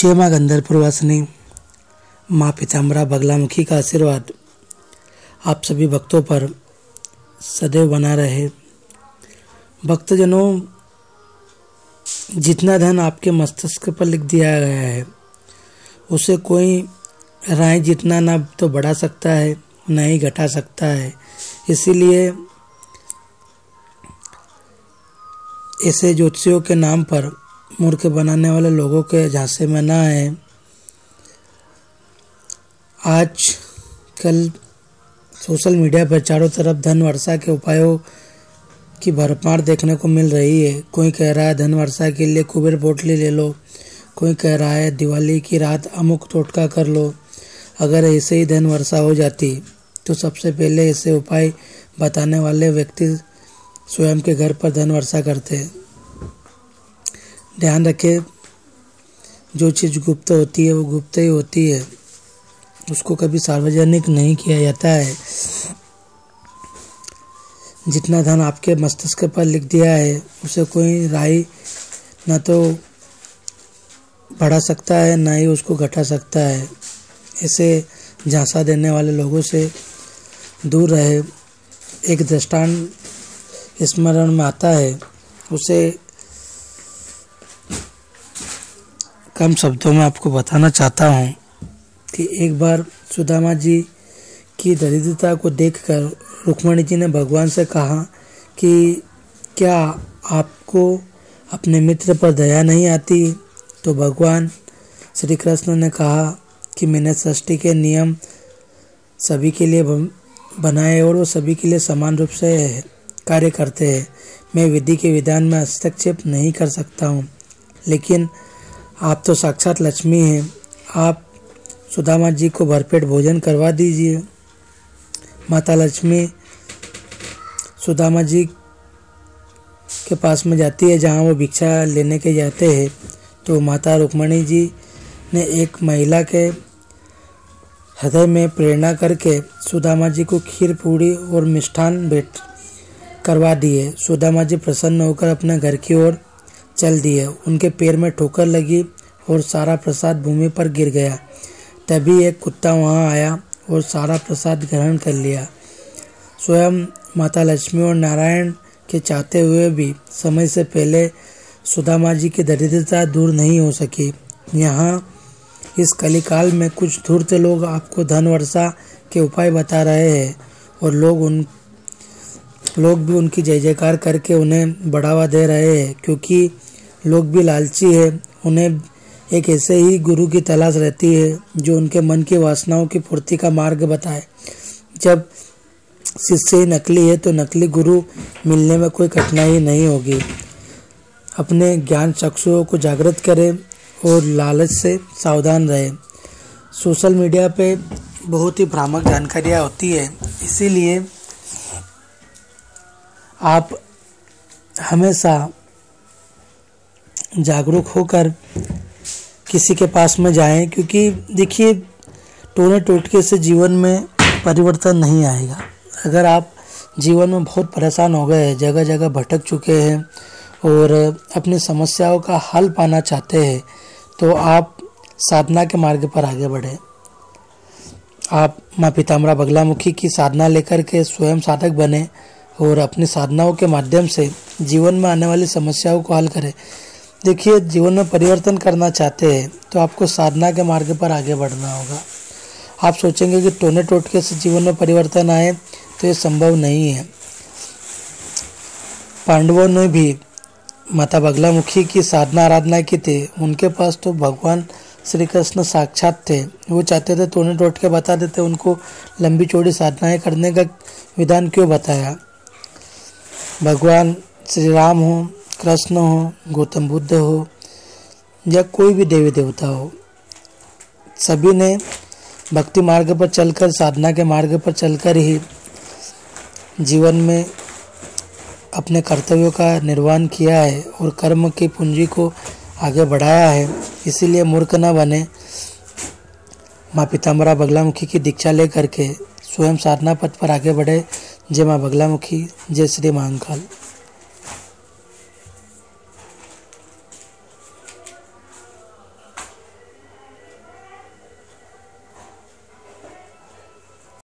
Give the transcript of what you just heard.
जय माँ गंधर्वपुरवासिनी माँ पीताम्बरा बगलामुखी का आशीर्वाद आप सभी भक्तों पर सदैव बना रहे। भक्तजनों, जितना धन आपके मस्तिष्क पर लिख दिया गया है उसे कोई राय जितना ना तो बढ़ा सकता है न ही घटा सकता है। इसीलिए ऐसे ज्योतिषियों के नाम पर मूर्ख बनाने वाले लोगों के झांसे में ना आए। आज कल सोशल मीडिया पर चारों तरफ धन वर्षा के उपायों की भरमार देखने को मिल रही है। कोई कह रहा है धन वर्षा के लिए कुबेर पोटली ले लो, कोई कह रहा है दिवाली की रात अमुक टोटका कर लो। अगर ऐसे ही धन वर्षा हो जाती तो सबसे पहले ऐसे उपाय बताने वाले व्यक्ति स्वयं के घर पर धन वर्षा करते। ध्यान रखें, जो चीज़ गुप्त होती है वो गुप्त ही होती है, उसको कभी सार्वजनिक नहीं किया जाता है। जितना धन आपके मस्तिष्क पर लिख दिया है उसे कोई राय न तो बढ़ा सकता है न ही उसको घटा सकता है। ऐसे झांसा देने वाले लोगों से दूर रहे। एक दृष्टांत स्मरण में आता है, उसे कम शब्दों में आपको बताना चाहता हूँ कि एक बार सुदामा जी की दरिद्रता को देखकर रुक्मणी जी ने भगवान से कहा कि क्या आपको अपने मित्र पर दया नहीं आती। तो भगवान श्री कृष्ण ने कहा कि मैंने सृष्टि के नियम सभी के लिए बनाए और वो सभी के लिए समान रूप से कार्य करते हैं। मैं विधि के विधान में हस्तक्षेप नहीं कर सकता हूँ, लेकिन आप तो साक्षात लक्ष्मी हैं। आप सुदामा जी को भरपेट भोजन करवा दीजिए। माता लक्ष्मी सुदामा जी के पास में जाती है जहाँ वो भिक्षा लेने के जाते हैं। तो माता रुक्मणी जी ने एक महिला के हृदय में प्रेरणा करके सुदामा जी को खीर पूड़ी और मिष्ठान भेंट करवा दिए। सुदामा जी प्रसन्न होकर अपने घर की ओर चल दिए। उनके पैर में ठोकर लगी और सारा प्रसाद भूमि पर गिर गया। तभी एक कुत्ता वहां आया और सारा प्रसाद ग्रहण कर लिया। स्वयं माता लक्ष्मी और नारायण के चाहते हुए भी समय से पहले सुदामा जी की दरिद्रता दूर नहीं हो सकी। यहाँ इस कलिकाल में कुछ धूर्त लोग आपको धन वर्षा के उपाय बता रहे हैं और लोग भी उनकी जय जयकार करके उन्हें बढ़ावा दे रहे हैं, क्योंकि लोग भी लालची है। उन्हें एक ऐसे ही गुरु की तलाश रहती है जो उनके मन की वासनाओं की पूर्ति का मार्ग बताए। जब शिष्य ही नकली है तो नकली गुरु मिलने में कोई कठिनाई नहीं होगी। अपने ज्ञान चक्षुओं को जागृत करें और लालच से सावधान रहें। सोशल मीडिया पे बहुत ही भ्रामक जानकारियाँ होती है, इसीलिए आप हमेशा जागरूक होकर किसी के पास में जाएं, क्योंकि देखिए टोने टोटके से जीवन में परिवर्तन नहीं आएगा। अगर आप जीवन में बहुत परेशान हो गए हैं, जगह जगह भटक चुके हैं और अपनी समस्याओं का हल पाना चाहते हैं, तो आप साधना के मार्ग पर आगे बढ़े। आप माँ पीताम्बरा बगलामुखी की साधना लेकर के स्वयं साधक बने और अपनी साधनाओं के माध्यम से जीवन में आने वाली समस्याओं को हल करें। देखिए, जीवन में परिवर्तन करना चाहते हैं तो आपको साधना के मार्ग पर आगे बढ़ना होगा। आप सोचेंगे कि टोने टोटके से जीवन में परिवर्तन आए, तो ये संभव नहीं है। पांडवों ने भी माता बगलामुखी की साधना आराधना की थी। उनके पास तो भगवान श्री कृष्ण साक्षात थे। वो चाहते थे टोने टोटके बता देते, उनको लंबी चौड़ी साधनाएं करने का विधान क्यों बताया। भगवान श्री राम हो, कृष्ण हो, गौतम बुद्ध हो या कोई भी देवी देवता हो, सभी ने भक्ति मार्ग पर चलकर, साधना के मार्ग पर चलकर ही जीवन में अपने कर्तव्यों का निर्वहन किया है और कर्म की पूंजी को आगे बढ़ाया है। इसीलिए मूर्ख न बने। माँ पीताम्बरा बगलामुखी की दीक्षा लेकर के स्वयं साधना पथ पर आगे बढ़े। जय माँ बगलामुखी, जय श्री महाकाल।